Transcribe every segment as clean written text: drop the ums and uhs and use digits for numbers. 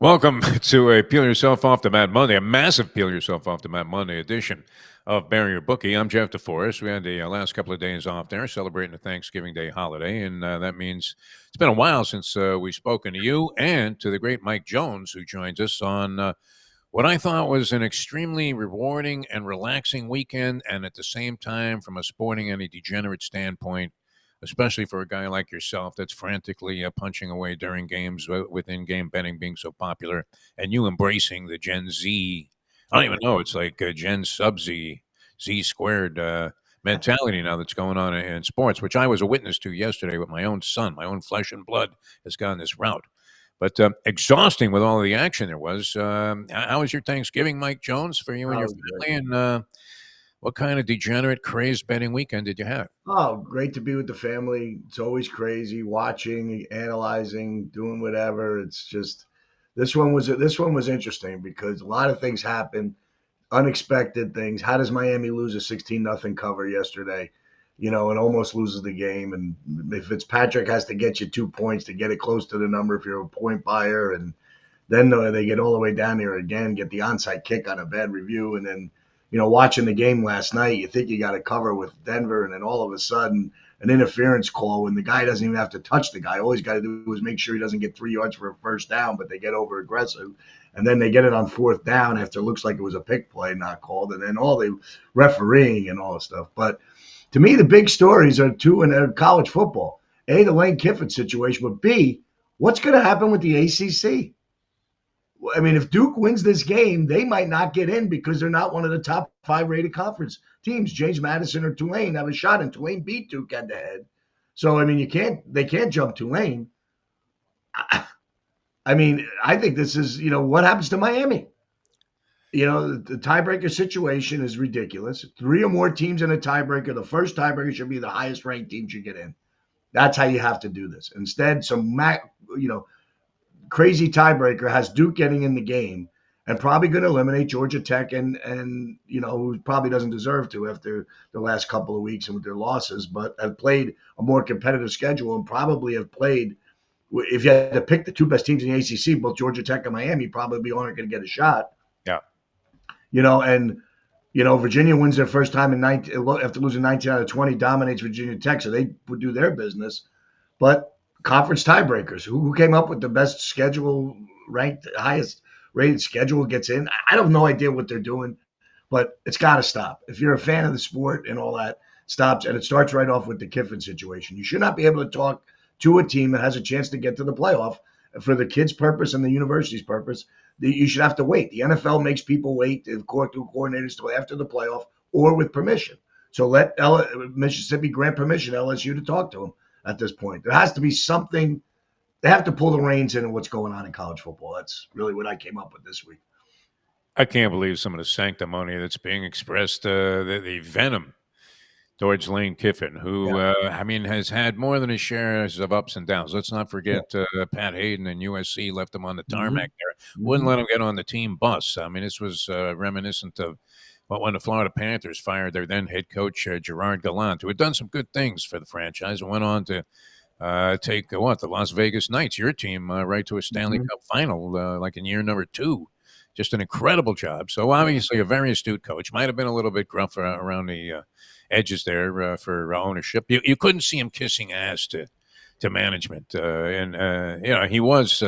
Welcome to a Peel Yourself Off the Mat Monday, a massive Peel Yourself Off the Mat Monday edition of Bury Your Bookie. I'm Jeff DeForrest. We had the last couple of days off there celebrating the Thanksgiving Day holiday, and that means it's been a while since we've spoken to you and to the great Mike Jones, who joins us on what I thought was an extremely rewarding and relaxing weekend, and at the same time, from a sporting and a degenerate standpoint, especially for a guy like yourself that's frantically punching away during games with in-game betting being so popular, and you embracing the Gen Z. I don't even know. It's like Gen Sub Z, Z squared mentality now that's going on in sports, which I was a witness to yesterday with my own son. My own flesh and blood has gone this route. But exhausting with all the action there was. How was your Thanksgiving, Mike Jones, for you and That your was great. family? And what kind of degenerate, crazed betting weekend did you have? Oh, great to be with the family. It's always crazy watching, analyzing, doing whatever. It's just this one was interesting because a lot of things happened, unexpected things. How does Miami lose a 16-0 cover yesterday? And almost loses the game. And if Fitzpatrick has to get you 2 points to get it close to the number if you're a point buyer, and then they get all the way down there again, get the onside kick on a bad review, and then watching the game last night, you think you got to cover with Denver, and then all of a sudden an interference call when the guy doesn't even have to touch the guy. All he's got to do is make sure he doesn't get 3 yards for a first down, but they get over aggressive, and then they get it on fourth down after it looks like it was a pick play not called, and then all the refereeing and all this stuff. But to me, the big stories are two in college football: A, the Lane Kiffin situation, but B, what's going to happen with the ACC? I mean, if Duke wins this game, they might not get in because they're not one of the top five rated conference teams. James Madison or Tulane have a shot, and Tulane beat Duke head to head. So I mean, they can't jump Tulane. I mean, I think this is what happens to Miami. The tiebreaker situation is ridiculous. Three or more teams in a tiebreaker. The first tiebreaker should be the highest ranked team should get in. That's how you have to do this. Instead, crazy tiebreaker has Duke getting in the game and probably going to eliminate Georgia Tech and who probably doesn't deserve to after the last couple of weeks and with their losses, but have played a more competitive schedule and probably have played. If you had to pick the two best teams in the ACC, both Georgia Tech and Miami probably aren't going to get a shot. Yeah. And Virginia wins their first time in 19 after losing 19 out of 20, dominates Virginia Tech, so they would do their business. But conference tiebreakers, who came up with the best schedule, ranked highest rated schedule gets in. I have no idea what they're doing, but it's got to stop. If you're a fan of the sport and all that, stops, and it starts right off with the Kiffin situation. You should not be able to talk to a team that has a chance to get to the playoff for the kids' purpose and the university's purpose. You should have to wait. The NFL makes people wait to coordinators till after the playoff or with permission. So let Mississippi grant permission to LSU to talk to them at this point. There has to be something. They have to pull the reins in what's going on in college football. That's really what I came up with this week. I can't believe some of the sanctimony that's being expressed, the venom towards Lane Kiffin, who, Yeah. I mean, has had more than his shares of ups and downs. Let's not Yeah. forget Pat Hayden and USC left him on the Mm-hmm. tarmac there. Wouldn't Mm-hmm. let him get on the team bus. I mean, this was reminiscent of when the Florida Panthers fired their then head coach, Gerard Gallant, who had done some good things for the franchise and went on to take the Las Vegas Knights, your team, right to a Stanley Mm-hmm. Cup final, like in year number 2. Just an incredible job. So obviously a very astute coach. Might have been a little bit gruff around the edges there for ownership. You couldn't see him kissing ass to management, and he was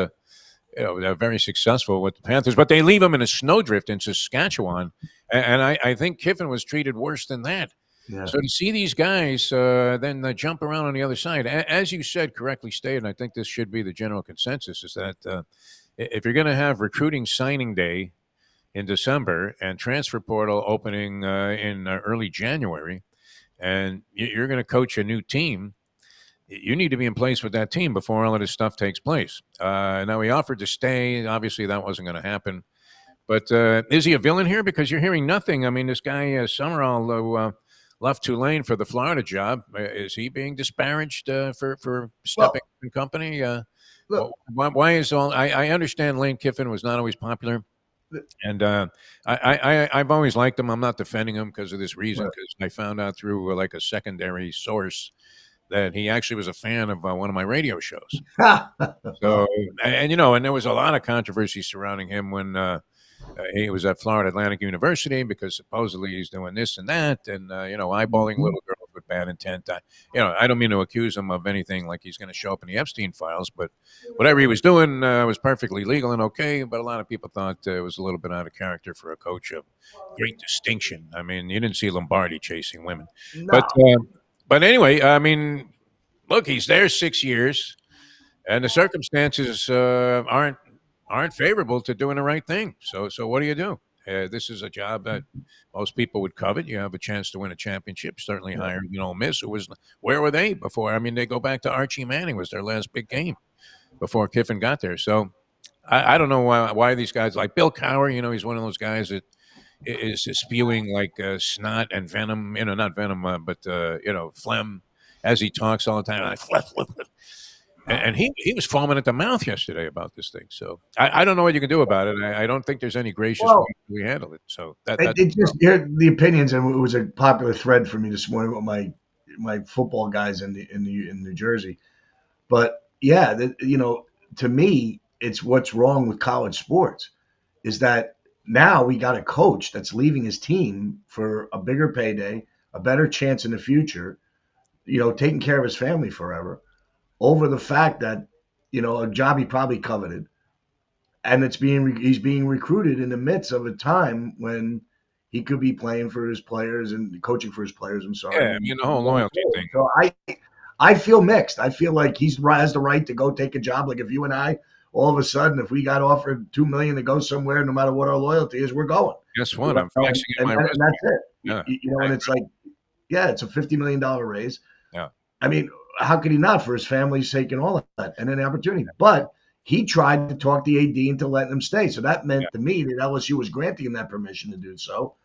very successful with the Panthers, but they leave him in a snowdrift in Saskatchewan, and I think Kiffin was treated worse than that. Yeah. So to see these guys then jump around on the other side, as you said, correctly stated, I think this should be the general consensus, is that if you're going to have recruiting signing day in December and transfer portal opening in early January, and you're going to coach a new team, you need to be in place with that team before all of this stuff takes place. Now, he offered to stay. Obviously, that wasn't going to happen. But is he a villain here? Because you're hearing nothing. I mean, this guy, Summerall, left Tulane for the Florida job. Is he being disparaged for stepping Well, in company? look. Why is all? I understand Lane Kiffin was not always popular. And I've always liked him. I'm not defending him because of this reason, Right. because I found out through like a secondary source that he actually was a fan of one of my radio shows. So, Oh, and there was a lot of controversy surrounding him when he was at Florida Atlantic University because supposedly he's doing this and that, and eyeballing mhm. little girls with bad intent. I don't mean to accuse him of anything like he's going to show up in the Epstein files, but whatever he was doing was perfectly legal and okay. But a lot of people thought it was a little bit out of character for a coach of great distinction. I mean, you didn't see Lombardi chasing women, but No. uh, but anyway, I mean, look, he's there 6 years and the circumstances aren't favorable to doing the right thing. So what do you do? This is a job that most people would covet. You have a chance to win a championship, certainly Yeah. higher than Ole Miss. Who was where were they before? I mean, they go back to Archie Manning was their last big game before Kiffin got there. So I don't know why these guys like Bill Cowher. He's one of those guys that is spewing like snot and venom. Not venom, but phlegm as he talks all the time. And he was foaming at the mouth yesterday about this thing. So I don't know what you can do about it. I don't think there's any gracious way Well, we handle it. So that it just here the opinions, and it was a popular thread for me this morning with my football guys in New Jersey. But yeah, to me, it's what's wrong with college sports is that now we got a coach that's leaving his team for a bigger payday, a better chance in the future, taking care of his family forever, over the fact that a job he probably coveted, and he's being recruited in the midst of a time when he could be playing for his players and coaching for his players. I'm sorry. yeah, I mean the whole loyalty thing. So I feel mixed. I feel like he has the right to go take a job. Like if you and I, all of a sudden, if we got offered $2 million to go somewhere, no matter what our loyalty is, we're going. Guess what? I'm flexing in my And resume. that's it. Yeah, And it's like, yeah, it's a $50 million raise. yeah, I mean, how could he not for his family's sake and all of that and an opportunity? But he tried to talk the AD into letting him stay. So that meant yeah. to me that LSU was granting him that permission to do so.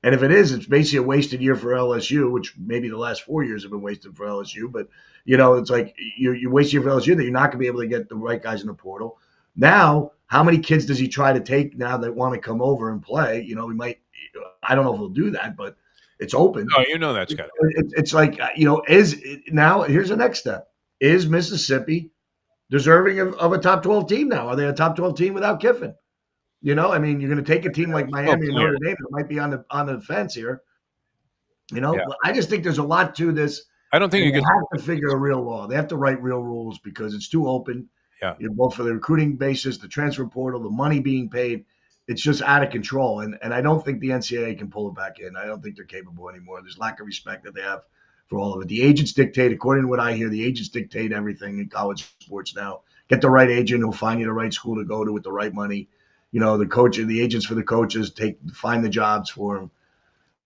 And if it is, it's basically a wasted year for LSU, which maybe the last 4 years have been wasted for LSU. But, it's like you waste a year for LSU that you're not going to be able to get the right guys in the portal. Now, how many kids does he try to take now that want to come over and play? He might – I don't know if he'll do that, but it's open. Oh, that's got it. It's like, now here's the next step. Is Mississippi deserving of a top 12 team now? Are they a top 12 team without Kiffin? I mean, you're going to take a team like Miami and Notre Dame that might be on the fence here. Yeah. But I just think there's a lot to this. I don't think you They can. have to figure a real law. They have to write real rules because it's too open. Yeah. Both for the recruiting basis, the transfer portal, the money being paid. It's just out of control. And I don't think the NCAA can pull it back in. I don't think they're capable anymore. There's lack of respect that they have for all of it. The agents dictate, according to what I hear, the agents dictate everything in college sports now. Get the right agent who'll find you the right school to go to with the right money. The coach, the agents for the coaches find the jobs for them.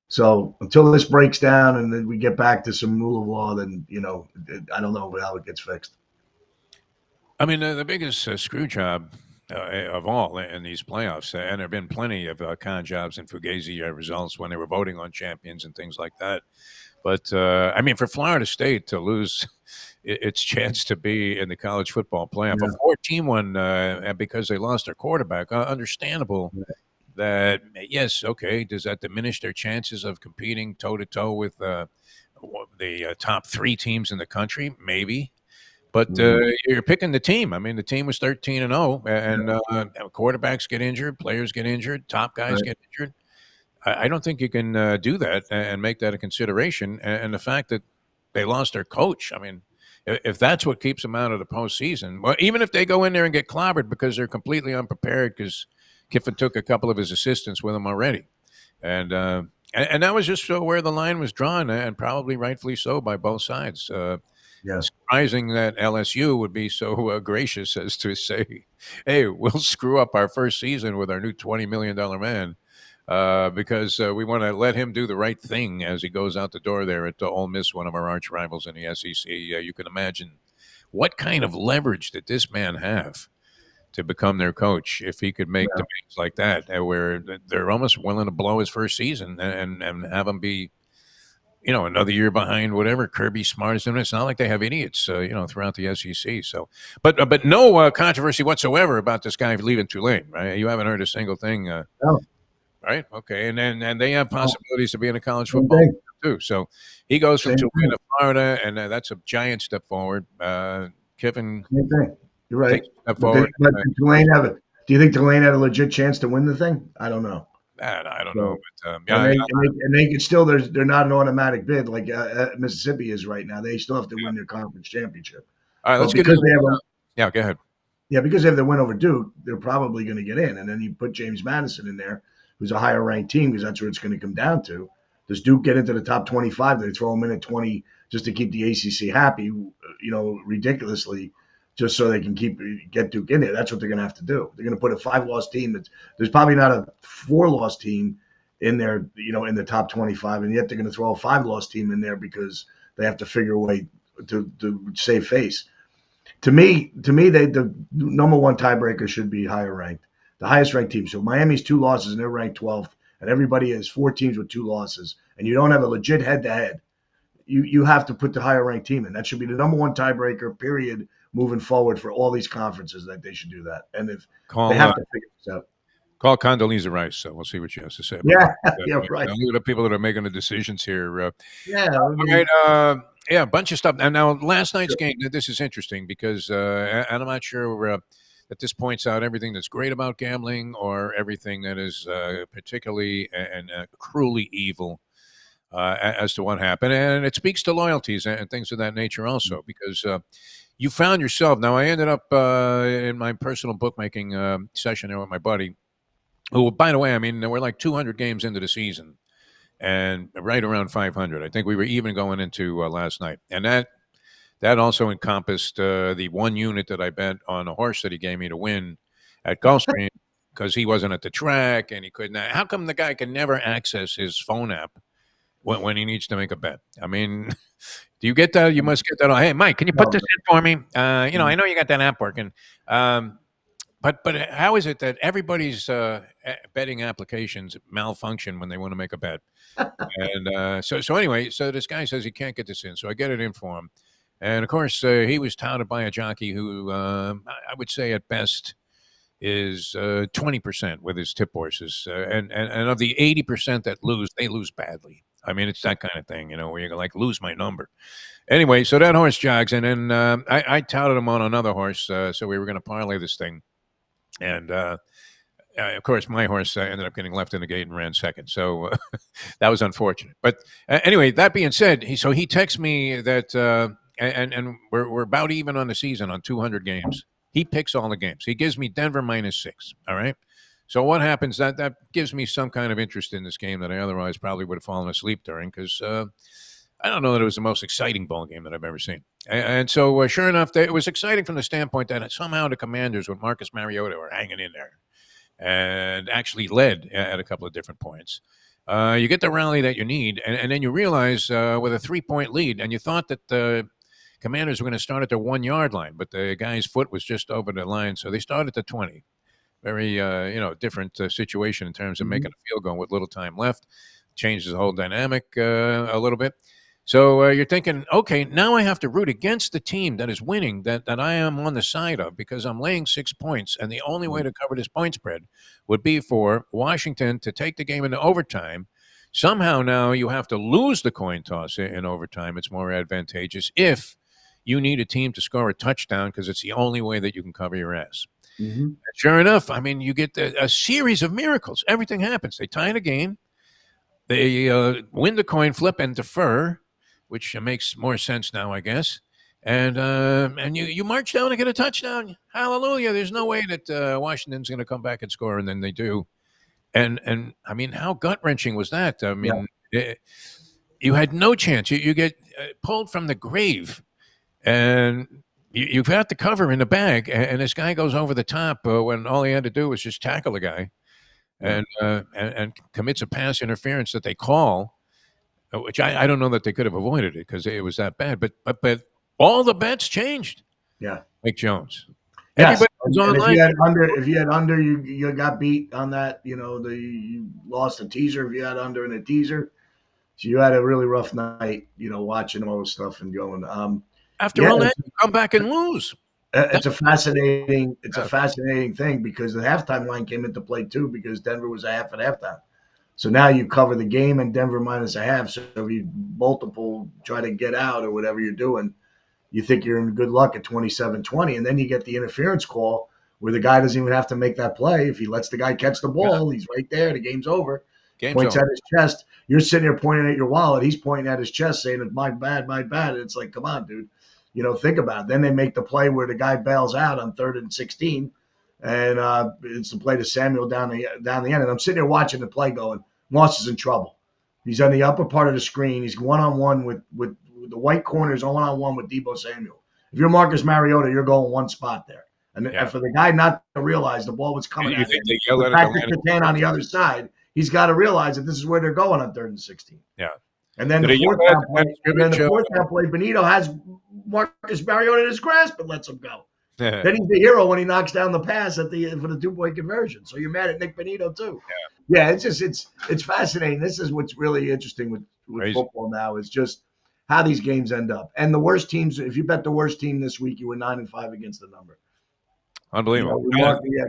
So until this breaks down and then we get back to some rule of law, then, I don't know how it gets fixed. I mean, the biggest screw job of all in these playoffs, and there have been plenty of con jobs and fugazi results when they were voting on champions and things like that. But I mean, for Florida State to lose its chance to be in the college football playoff, Yeah. a 4-team one because they lost their quarterback, understandable. That yes, okay. Does that diminish their chances of competing toe to toe with the top 3 teams in the country? Maybe. But you're picking the team. I mean, the team was 13-0, and quarterbacks get injured, players get injured, top guys get injured. I don't think you can do that and make that a consideration. And the fact that they lost their coach, I mean, if that's what keeps them out of the postseason, well, even if they go in there and get clobbered because they're completely unprepared because Kiffin took a couple of his assistants with him already. And that was just where the line was drawn, and probably rightfully so by both sides. Surprising that LSU would be so gracious as to say, hey, we'll screw up our first season with our new $20 million man because we want to let him do the right thing as he goes out the door there at Ole Miss, one of our arch rivals in the SEC. You can imagine what kind of leverage did this man have to become their coach if he could make demands like that, where they're almost willing to blow his first season and have him be – another year behind whatever Kirby Smart is doing. It's not like they have idiots, throughout the SEC. So, but no controversy whatsoever about this guy leaving Tulane, right? You haven't heard a single thing, No. right? Okay, and they have possibilities to be in a college football too. So he goes from Same Tulane thing. to Florida, and that's a giant step forward. Kiffin Same thing. You're right. takes a step But did, forward. but did Tulane have a? Do you think Tulane had a legit chance to win the thing? I don't know. I don't know, So, but and yeah, they can still they're not an automatic bid like Mississippi is right now. They still have to win their conference championship. all right. But Let's get into because they have a yeah. Go ahead. Yeah, because they have the win over Duke, they're probably going to get in. And then you put James Madison in there, who's a higher ranked team, because that's what it's going to come down to. Does Duke get into the top 25? They throw them in at 20 just to keep the ACC happy, ridiculously, just so they can get Duke in there. That's what they're going to have to do. They're going to put a 5-loss team. There's probably not a 4-loss team in there, in the top 25, and yet they're going to throw a 5-loss team in there because they have to figure a way to save face. To me, the number one tiebreaker should be higher ranked, the highest ranked team. So Miami's 2 losses and they're ranked 12th, and everybody has 4 teams with 2 losses, and you don't have a legit head to head. You have to put the higher ranked team in. That should be the number one tiebreaker. Period. Moving forward for all these conferences, that they should do that, and if they Call have to figure this out. call Condoleezza Rice. So we'll see what she has to say about Yeah, that. yeah, right. Look at the people that are making the decisions here. Yeah, I All mean, right. Yeah, a bunch of stuff. And now last night's game. This is interesting because, and I'm not sure that this points out everything that's great about gambling or everything that is particularly and cruelly evil as to what happened. And it speaks to loyalties and things of that nature also because you found yourself. Now, I ended up in my personal bookmaking session there with my buddy, who, by the way, I mean, we're like 200 games into the season and right around 500. I think we were even going into last night, and that also encompassed the one unit that I bet on a horse that he gave me to win at Gulfstream because he wasn't at the track and he couldn't. How come the guy can never access his phone app when he needs to make a bet? I mean, do you get that? You must get that. Hey, Mike, can you put no, this in for me? I know you got that app working. But how is it that everybody's betting applications malfunction when they want to make a bet? And so anyway, so this guy says he can't get this in, so I get it in for him. And of course, he was touted by a jockey who I would say at best is 20% with his tip horses, and of the 80% that lose, they lose badly. I mean, it's that kind of thing, where you're like lose my number. Anyway, so that horse jogs, and then I touted him on another horse, so we were going to parlay this thing, and of course, my horse ended up getting left in the gate and ran second. So that was unfortunate. But anyway, that being said, he texts me that, and we're about even on the season on 200 games. He picks all the games. He gives me Denver -6. All right. So what happens? That gives me some kind of interest in this game that I otherwise probably would have fallen asleep during because I don't know that it was the most exciting ball game that I've ever seen. And so, sure enough, it was exciting from the standpoint that somehow the Commanders with Marcus Mariota were hanging in there and actually led at a couple of different points. You get the rally that you need, and then you realize with a 3-point lead, and you thought that the Commanders were going to start at their 1-yard line, but the guy's foot was just over the line, so they started at the 20. Very, different situation in terms of making a field goal with little time left. Changes the whole dynamic a little bit. So you're thinking, okay, now I have to root against the team that is winning, that I am on the side of, because I'm laying 6 points, and the only way to cover this point spread would be for Washington to take the game into overtime. Somehow now you have to lose the coin toss in overtime. It's more advantageous if you need a team to score a touchdown because it's the only way that you can cover your ass. Mm-hmm. Sure enough, I mean, you get a series of miracles. Everything happens. They tie the game. They win the coin flip and defer, which makes more sense now, I guess. And you march down and get a touchdown. Hallelujah! There's no way that Washington's going to come back and score, and then they do. And I mean, how gut wrenching was that? I mean, you had no chance. You get pulled from the grave, and you've got the cover in the bag, and this guy goes over the top when all he had to do was just tackle the guy, and commits a pass interference that they call. Which I don't know that they could have avoided it because it was that bad. But all the bets changed. Yeah. Mike Jones. Yes. Everybody was And online. if you had under, you got beat on that. You lost a teaser if you had under in a teaser. So you had a really rough night. Watching all this stuff and going. After all that, you come back and lose. It's a fascinating thing because the halftime line came into play too because Denver was a half at halftime. So now you cover the game and Denver minus a half. So if you multiple try to get out or whatever you're doing, you think you're in good luck at 27-20. And then you get the interference call where the guy doesn't even have to make that play. If he lets the guy catch the ball, he's right there. The game's over. Game's Points over. at his chest. You're sitting there pointing at your wallet. He's pointing at his chest saying, it's my bad, my bad. And it's like, come on, dude. Think about it. Then they make the play where the guy bails out on 3rd and 16. And it's the play to Samuel down the end. And I'm sitting there watching the play going, Moss is in trouble. He's on the upper part of the screen. He's one-on-one with the white corners, one-on-one with Deebo Samuel. If you're Marcus Mariota, you're going one spot there. And for the guy not to realize the ball was coming at him, They yell with at it Patrick Surtain on the other side, he's got to realize that this is where they're going on 3rd and 16. Yeah. And then the fourth down play, Benito has Marcus Mariota in his grasp and lets him go. Then he's the hero when he knocks down the pass for the 2-point conversion. So you're mad at Nick Benito too. Yeah, it's fascinating. This is what's really interesting with football now is just how these games end up. And the worst teams, if you bet the worst team this week, you were 9-5 against the number. Unbelievable.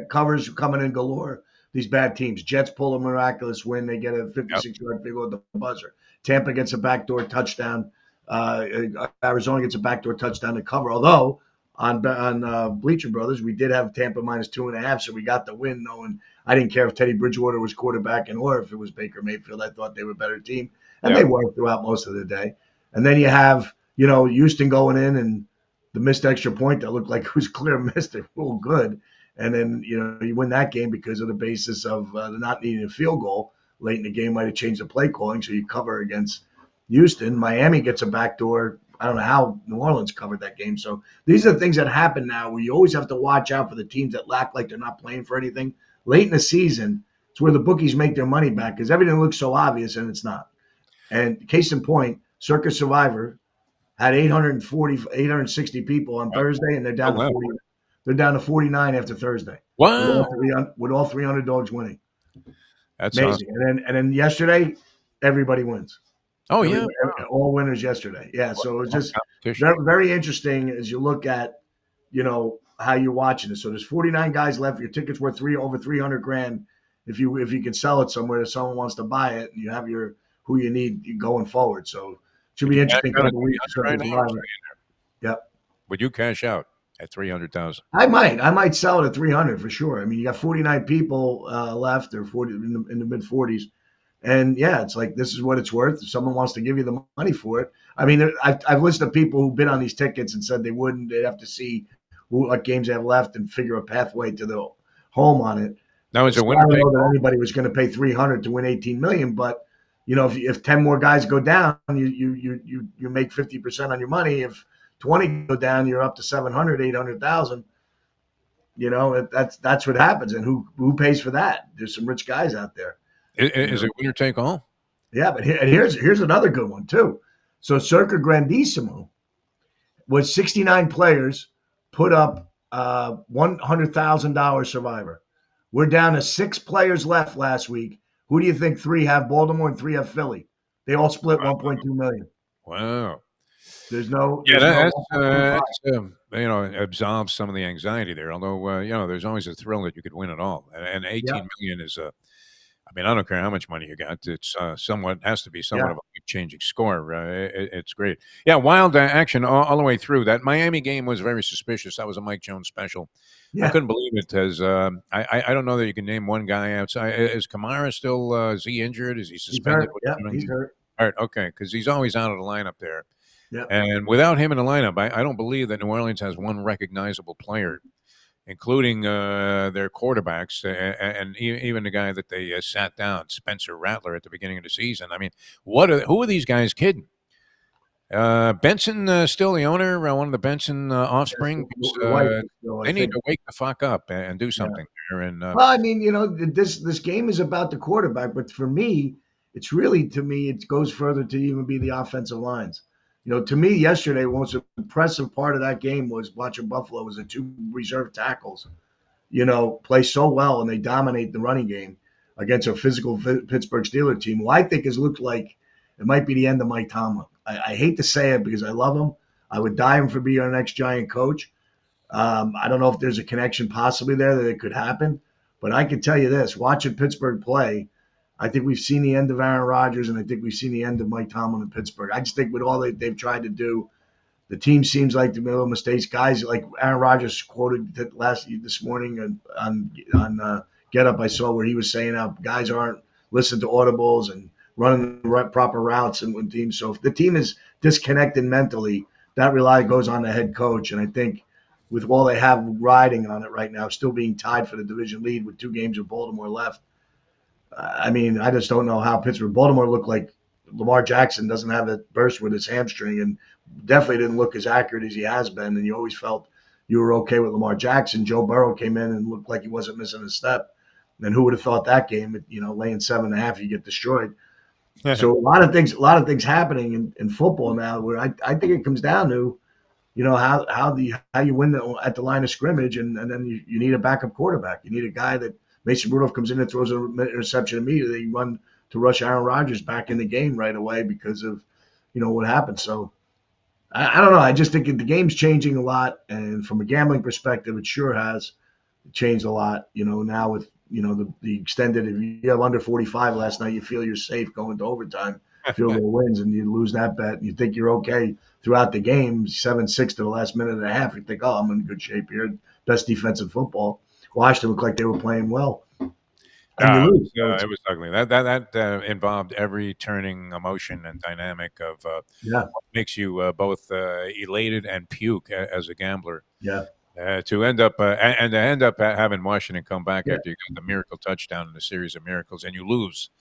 Covers coming in galore. These bad teams. Jets pull a miraculous win. They get a 56-yard field goal at the buzzer. Tampa gets a backdoor touchdown. Arizona gets a backdoor touchdown to cover. Although on Bleacher Brothers, we did have Tampa minus 2.5, so we got the win knowing I didn't care if Teddy Bridgewater was quarterback or if it was Baker Mayfield. I thought they were a better team, and they were throughout most of the day. And then you have, Houston going in and the missed extra point that looked like it was clear missed. They're real good. And then, you win that game because of the basis of not needing a field goal. Late in the game might have changed the play calling, so you cover against Houston. Miami gets a backdoor. I don't know how New Orleans covered that game. So these are the things that happen now where you always have to watch out for the teams that act like they're not playing for anything. Late in the season, it's where the bookies make their money back because everything looks so obvious and it's not. And case in point, Circus Survivor had 860 people on Thursday, and they're down to 40. They're down to 49 after Thursday. Wow. With all 3 underdogs winning. That's amazing. Awesome. And then yesterday, everybody wins. Oh, yeah. All winners yesterday. Yeah, so it was just very, very interesting as you look at, how you're watching it. So there's 49 guys left. Your ticket's worth over $300,000 if you can sell it somewhere that someone wants to buy it, and you have who you need going forward. So it should be interesting. Yep. Would you cash out at 300,000? I might sell it at 300 for sure. I mean, you got 49 people left, or 40 in the mid 40s. And yeah, it's like, this is what it's worth. If someone wants to give you the money for it. I mean, I've listened to people who bid on these tickets and said they wouldn't. They'd have to see what games they have left and figure a pathway to the home on it. Now, is it winner? I don't know that anybody was going to pay 300 to win 18 million, but if 10 more guys go down, you make 50% on your money. If 20 go down, you're up to 700, 800,000. That's what happens. And who pays for that? There's some rich guys out there. Is it winner take all? Yeah, but here's another good one too. So Circa Grandissimo was 69 players put up $100,000 Survivor. We're down to 6 players left last week. Who do you think 3 have Baltimore and 3 have Philly? They all split 1.2 million. Wow. There's no. Absolves some of the anxiety there. Although there's always a thrill that you could win it all, and 18 million is a. I mean, I don't care how much money you got. It's has to be somewhat of a changing score. It's great. Yeah, wild action all the way through. That Miami game was very suspicious. That was a Mike Jones special. Yeah. I couldn't believe it because I don't know that you can name one guy outside. Is Kamara still is he injured? Is he suspended? He's hurt. All right, okay, because he's always out of the lineup there. Yeah. And without him in the lineup, I don't believe that New Orleans has one recognizable player, including their quarterbacks and even the guy that they sat down, Spencer Rattler, at the beginning of the season. I mean, who are these guys kidding? Benson still the owner, one of the Benson offspring. They need to wake the fuck up and do something there. And well, I mean, this game is about the quarterback, but for me, it's really, to me, it goes further to even be the offensive lines. To me, yesterday, the most impressive part of that game was watching Buffalo was the 2 reserve tackles, play so well, and they dominate the running game against a physical Pittsburgh Steelers team, who I think has looked like it might be the end of Mike Tomlin. I hate to say it because I love him. I would die him for being our next Giant coach. I don't know if there's a connection possibly there that it could happen, but I can tell you this, watching Pittsburgh play, I think we've seen the end of Aaron Rodgers, and I think we've seen the end of Mike Tomlin in Pittsburgh. I just think with all they've tried to do, the team seems like the little mistakes. Guys like Aaron Rodgers quoted this morning on Get Up. I saw where he was saying how guys aren't listening to audibles and running the proper routes and when teams. So if the team is disconnected mentally, that rely goes on the head coach. And I think with all they have riding on it right now, still being tied for the division lead with 2 games of Baltimore left. I mean, I just don't know how Baltimore looked like Lamar Jackson doesn't have a burst with his hamstring and definitely didn't look as accurate as he has been. And you always felt you were okay with Lamar Jackson. Joe Burrow came in and looked like he wasn't missing a step. And who would have thought that game, laying 7.5, you get destroyed. So a lot of things happening in football now where I think it comes down to, how you win at the line of scrimmage, and then you need a backup quarterback. You need a guy that Mason Rudolph comes in and throws an interception immediately. You run to rush Aaron Rodgers back in the game right away because of, what happened. So I don't know. I just think the game's changing a lot, and from a gambling perspective, it sure has changed a lot. Now with the extended, if you have under 45 last night, you feel you're safe going to overtime. Field goal wins, and you lose that bet, and you think you're okay throughout the game. 7-6 to the last minute and a half. You think, oh, I'm in good shape here. Best defensive football. Washington looked like they were playing well. And you lose. It was ugly. That involved every turning emotion and dynamic of Yeah, what makes you both elated and puke as a gambler. yeah, To end up and to end up having Washington come back yeah, after you got the miracle touchdown in a series of miracles, and you lose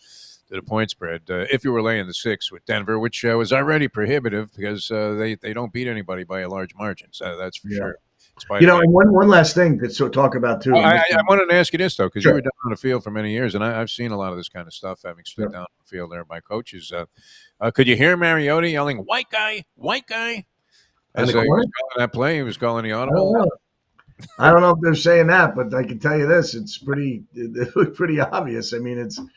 to the point spread. If you were laying the 6 with Denver, which was already prohibitive because they don't beat anybody by a large margin, so that's for yeah. sure. Despite And one last thing to talk about too. I wanted to ask you this though, because you Sure. were down on the field for many years, and I've seen a lot of this kind of stuff, having stood Sure. down on the field there by coaches. Could you hear Mariota yelling "white guy, white guy" And as the he corner? was calling that play? He was calling the I don't audible. know. I don't know if they're saying that, but I can tell you this: it pretty obvious. I mean, it's who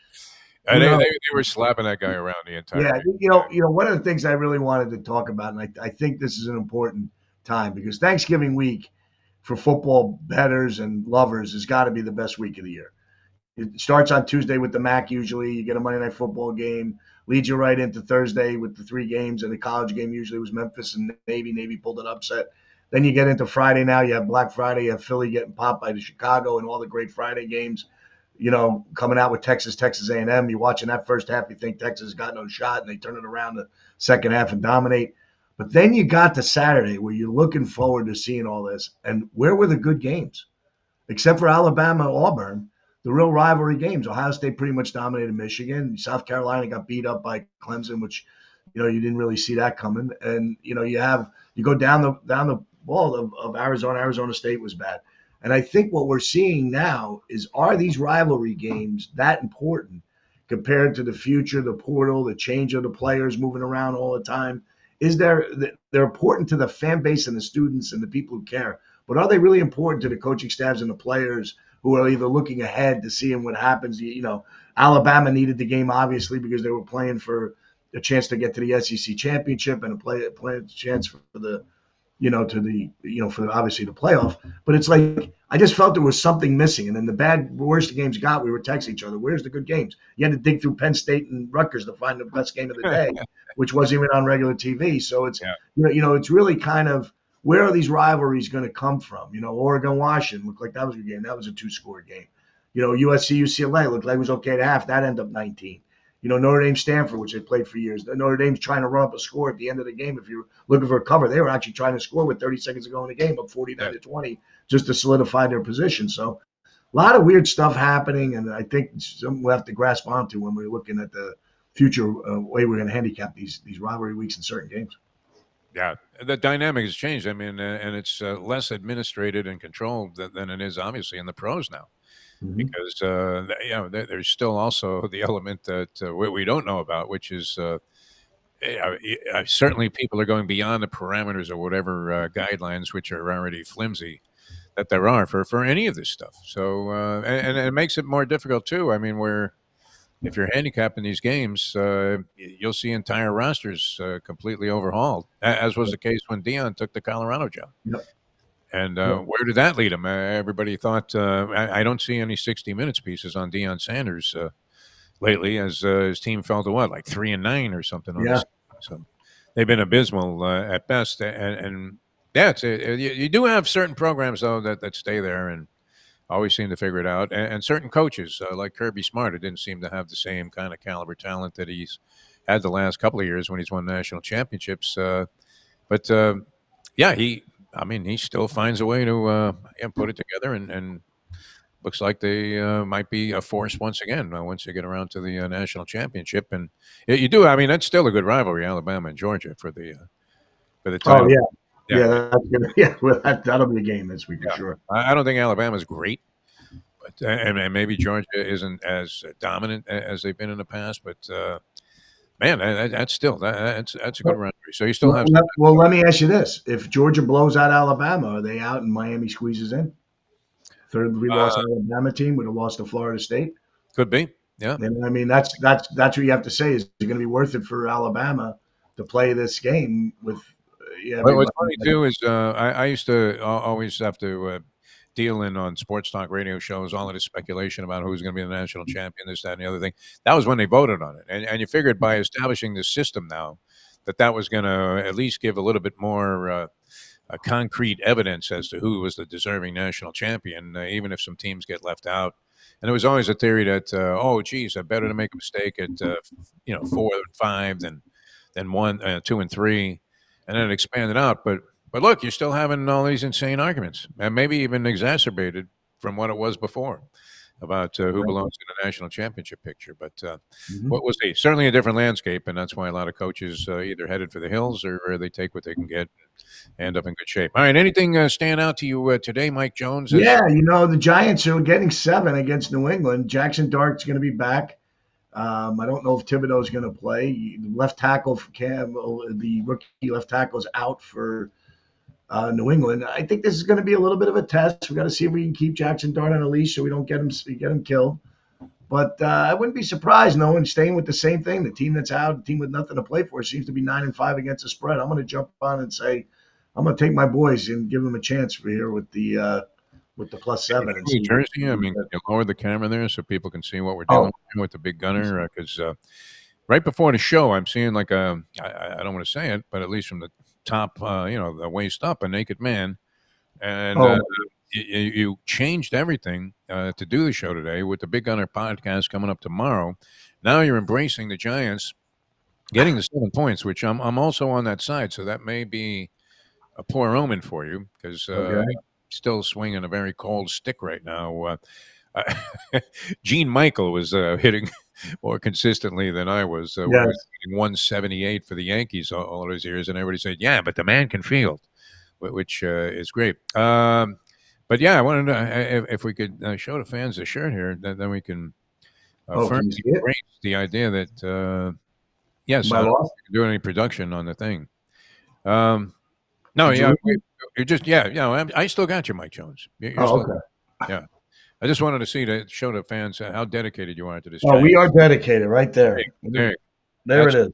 They knows. were slapping that guy around the entire Yeah, game. one of the things I really wanted to talk about, and I think this is an important time because Thanksgiving week for football bettors and lovers has got to be the best week of the year. It starts on Tuesday with the MAC usually. You get a Monday night football game, leads you right into Thursday with the 3 games, and the college game usually was Memphis and Navy. Navy pulled an upset. Then you get into Friday now. You have Black Friday. You have Philly getting popped by the Chicago and all the great Friday games. Coming out with Texas A&M. You're watching that first half. You think Texas has got no shot, and they turn it around the second half and dominate. But then you got to Saturday where you're looking forward to seeing all this. And where were the good games? Except for Alabama, Auburn, the real rivalry games. Ohio State pretty much dominated Michigan. South Carolina got beat up by Clemson, which you didn't really see that coming. And you go down the ball of Arizona. Arizona State was bad. And I think what we're seeing now is, are these rivalry games that important compared to the future, the portal, the change of the players moving around all the time? They're important to the fan base and the students and the people who care, but are they really important to the coaching staffs and the players who are either looking ahead to seeing what happens? Alabama needed the game obviously because they were playing for a chance to get to the SEC championship and a chance for the for obviously the playoff. But it's like I just felt there was something missing. And then the worst the games got, we were texting each other, "Where's the good games?" You had to dig through Penn State and Rutgers to find the best game of the day, which wasn't even on regular TV. So it's Yeah. it's really kind of, where are these rivalries going to come from? Oregon Washington looked like that was a good game. That was a 2-score game. USC UCLA looked like it was okay at half. That ended up 19. Notre Dame, Stanford, which they played for years. Notre Dame's trying to run up a score at the end of the game. If you're looking for a cover, they were actually trying to score with 30 seconds to go in the game, up 49-20, just to solidify their position. So a lot of weird stuff happening, and I think something we'll have to grasp onto when we're looking at the future way we're going to handicap these rivalry weeks in certain games. Yeah, the dynamic has changed. I mean, and it's less administrated and controlled than it is obviously in the pros now. Mm-hmm. Because there's still also the element that we don't know about, which is certainly people are going beyond the parameters of whatever guidelines, which are already flimsy, that there are for any of this stuff. So and it makes it more difficult too. I mean, where if you're handicapping these games, you'll see entire rosters completely overhauled, as was the case when Dion took the Colorado job. Yep. And Yep. where did that lead him? Everybody thought I don't see any 60 Minutes pieces on Deion Sanders lately, as his team fell to what, like 3-9 or something on the Yeah. season. So they've been abysmal at best. And yeah, you do have certain programs though that stay there and always seem to figure it out. And certain coaches like Kirby Smart, who didn't seem to have the same kind of caliber talent that he's had the last couple of years when he's won national championships. But yeah, he still finds a way to put it together and looks like they might be a force once again once they get around to the national championship. And you do, I mean, that's still a good rivalry, Alabama and Georgia for the Oh title. yeah. Yeah, Yeah, that's gonna, yeah. Well, that'll be a game this week for yeah. sure. I don't think Alabama's great, but and maybe Georgia isn't as dominant as they've been in the past. But man, that's still that's a good rivalry. So you still have Well, let me ask you this: if Georgia blows out Alabama, are they out and Miami squeezes in? Thirdly lost uh, Alabama team would have lost to Florida State. could be, yeah. And I mean, that's what you have to say is it going to be worth it for Alabama to play this game with Well, what's everybody? funny too is I used to always have to deal in on sports talk radio shows all of this speculation about who's going to be the national champion, this, that, and the other thing. That was when they voted on it, and you figured by establishing this system now that was going to at least give a little bit more concrete evidence as to who was the deserving national champion, even if some teams get left out. And there was always a theory that oh, geez, I better to make a mistake at 4 and 5 than 1, 2 and 3, and then it expanded out. But look, you're still having all these insane arguments, and maybe even exacerbated from what it was before about who belongs in the national championship picture. But Mhm. what was see? Certainly a different landscape, and that's why a lot of coaches either headed for the hills or they take what they can get and end up in good shape. All right, anything stand out to you today, Mike Jones? As Yeah, the Giants are getting 7 against New England. Jackson Dart's going to be back. I don't know if Thibodeau's going to play. The left tackle for the rookie left tackle is out for New England. I think this is going to be a little bit of a test. We got to see if we can keep Jackson Dart on a leash so we don't get him killed. But I wouldn't be surprised. No one's staying with the same thing. The team that's out, the team with nothing to play for, seems to be 9-5 against the spread. I'm going to jump on and say I'm going to take my boys and give them a chance for here with the +7 and New see. Jersey, I mean, can you lower the camera there so people can see what we're Oh, dealing with the big gunner? Because right before the show, I'm seeing like I don't want to say it, but at least from the top, the waist up, a naked man. And oh, you changed everything to do the show today with the Big Gunner podcast coming up tomorrow. Now you're embracing the Giants getting the 7 points, which I'm also on that side. So that may be a poor omen for you because okay. still swinging a very cold stick right now. Gene Michael was hitting more consistently than I was when he Yes. was hitting 178 for the Yankees all those years, and everybody said, "Yeah, but the man can field," which is great. But yeah, I wanted to if we could show the fans the shirt here, then we can Oh, firmly can you see it? embrace the idea that yes, Am I I don't lost? do any production on the thing. Um, no, Did you yeah, lose me? you're just yeah, I still got you, Mike Jones. You're Oh, still okay. yeah. I just wanted to show the fans how dedicated you are to this Oh, giant. we are dedicated right There, there. there, There it that's is.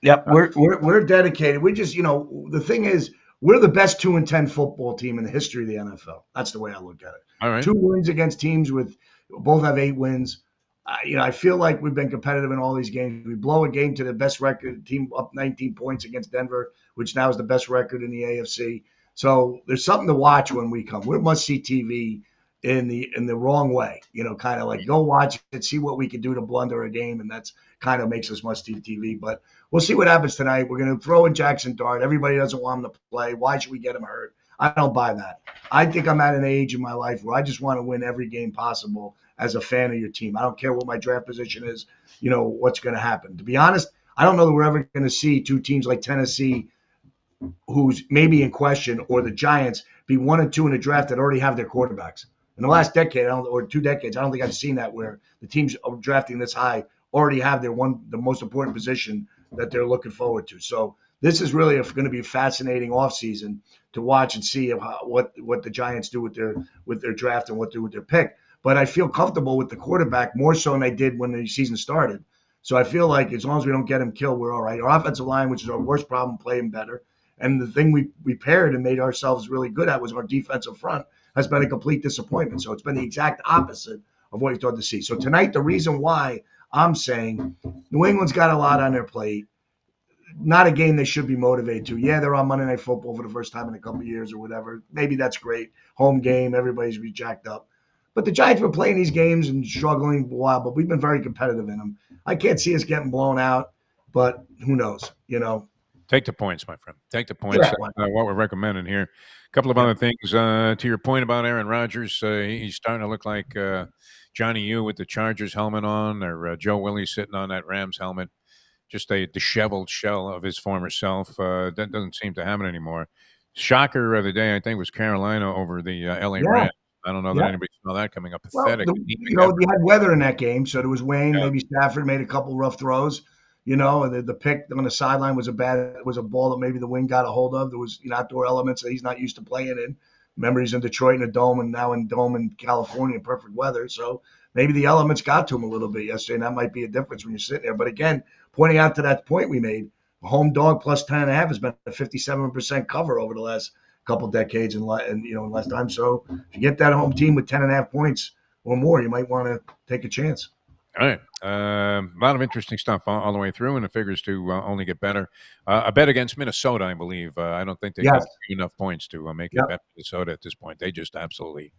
Yep, uh, we're dedicated. We just, the thing is, we're the best 2-10 football team in the history of the NFL. That's the way I look at it. all right. 2 wins against teams with both have 8 wins. I feel like we've been competitive in all these games. We blow a game to the best record team up 19 points against Denver, which now is the best record in the AFC. So there's something to watch when we come. We're must see TV in the wrong way. Kind of like go watch it, see what we can do to blunder a game, and that's kind of makes us must see TV. But we'll see what happens tonight. We're going to throw in Jackson Dart. Everybody doesn't want him to play. Why should we get him hurt? I don't buy that. I think I'm at an age in my life where I just want to win every game possible as a fan of your team. I don't care what my draft position is, what's going to happen. To be honest, I don't know that we're ever going to see two teams like Tennessee, who's maybe in question, or the Giants be 1 and 2 in the draft that already have their quarterbacks. In the last decade, or 2 decades, I don't think I've seen that where the teams drafting this high already have the most important position that they're looking forward to. So this is really going to be a fascinating offseason to watch and see what the Giants do with their draft and what they do with their pick. But I feel comfortable with the quarterback more so than I did when the season started. So I feel like as long as we don't get him killed, we're all right. Our offensive line, which is our worst problem, playing better. And the thing we paired and made ourselves really good at was our defensive front has been a complete disappointment. So it's been the exact opposite of what you thought to see. So tonight, the reason why I'm saying New England's got a lot on their plate. Not a game they should be motivated to. Yeah, they're on Monday Night Football for the first time in a couple of years or whatever. Maybe that's great. Home game, everybody's be jacked up. But the Giants were playing these games and struggling a while, but we've been very competitive in them. I can't see us getting blown out, but who knows? Take the points, my friend. Take the points. Yeah. What we're recommending here. A couple of other things. To your point about Aaron Rodgers, he's starting to look like Johnny U with the Chargers helmet on, or Joe Willie sitting on that Rams helmet. Just a disheveled shell of his former self. That doesn't seem to happen anymore. Shocker of the day, I think, was Carolina over the LA Yeah. Rams. I don't know that Yeah. anybody saw that coming up. Well, Pathetic. you had weather in that game, so there was Wayne. Yeah. Maybe Stafford made a couple rough throws. And the pick on the sideline was a ball that maybe the wind got a hold of. There was outdoor elements that he's not used to playing in. Remember, he's in Detroit in a dome, and now in dome in California in perfect weather. So maybe the elements got to him a little bit yesterday, and that might be a difference when you're sitting there. But again, pointing out to that point we made, a home dog plus 10.5 has been a 57% cover over the last couple decades and last time. So if you get that home team with 10.5 points or more, you might want to take a chance. All right. A lot of interesting stuff all the way through, and it figures to only get better. A bet against Minnesota, I believe. I don't think they Yes. give enough points to make Yep. it bet Minnesota at this point. They just absolutely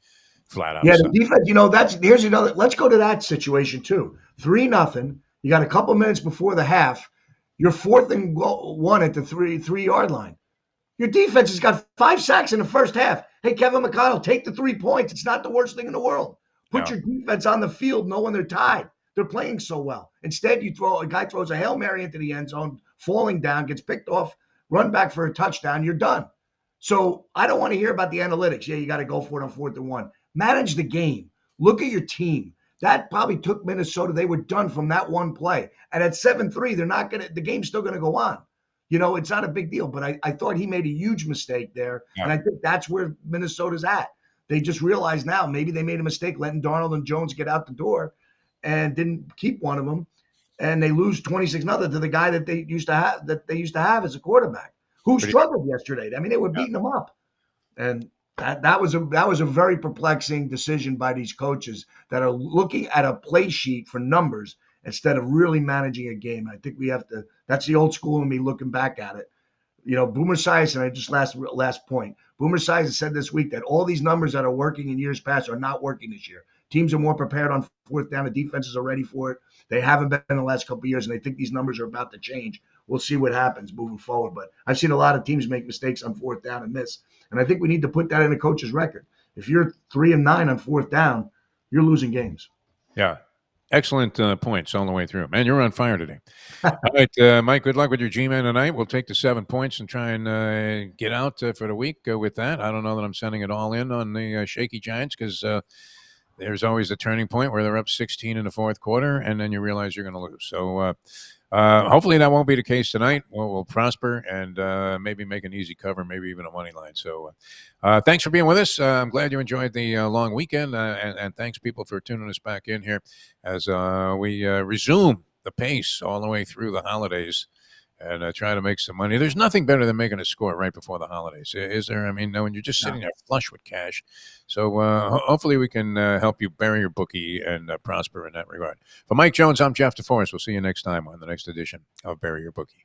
flat out. Yeah, suck. the defense, here's another. Let's go to that situation too. 3-0. You got a couple minutes before the half. You're 4th and 1 at the three-yard line. Your defense has got 5 sacks in the first half. Hey, Kevin McConnell, take the 3 points. It's not the worst thing in the world. Put your defense on the field knowing they're tied. They're playing so well. Instead, a guy throws a Hail Mary into the end zone, falling down, gets picked off, run back for a touchdown. You're done. So I don't want to hear about the analytics. Yeah, you got to go for it on 4th and 1. Manage the game. Look at your team. That probably took Minnesota. They were done from that one play. And at 7-3, the game's still going to go on. It's not a big deal, but I thought he made a huge mistake there. Yeah. And I think that's where Minnesota's at. They just realize now maybe they made a mistake letting Darnold and Jones get out the door and didn't keep one of them. And they lose 26-0 to the guy that they used to have as a quarterback who struggled yesterday. I mean, they were beating him up. And that was a very perplexing decision by these coaches that are looking at a play sheet for numbers instead of really managing a game. I think we have to. That's the old school in me looking back at it. Boomer Esiason, I just last point. Boomer Esiason said this week that all these numbers that are working in years past are not working this year. Teams are more prepared on 4th down. The defenses are ready for it. They haven't been in the last couple of years, and they think these numbers are about to change. We'll see what happens moving forward. But I've seen a lot of teams make mistakes on 4th down and miss. And I think we need to put that in a coach's record. If you're 3-9 on 4th down, you're losing games. Yeah. Excellent points all the way through. Man, you're on fire today. All right, Mike, good luck with your G-Man tonight. We'll take the 7 points and try and get out for the week with that. I don't know that I'm sending it all in on the shaky Giants because there's always a turning point where they're up 16 in the 4th quarter, and then you realize you're going to lose. So hopefully that won't be the case tonight. We'll prosper and maybe make an easy cover, maybe even a money line. So thanks for being with us. I'm glad you enjoyed the long weekend, and thanks, people, for tuning us back in here as we resume the pace all the way through the holidays and try to make some money. There's nothing better than making a score right before the holidays, is there? I mean, when you're just sitting there flush with cash. So hopefully we can help you bury your bookie and prosper in that regard. For Mike Jones, I'm Jeff DeForrest. We'll see you next time on the next edition of Bury Your Bookie.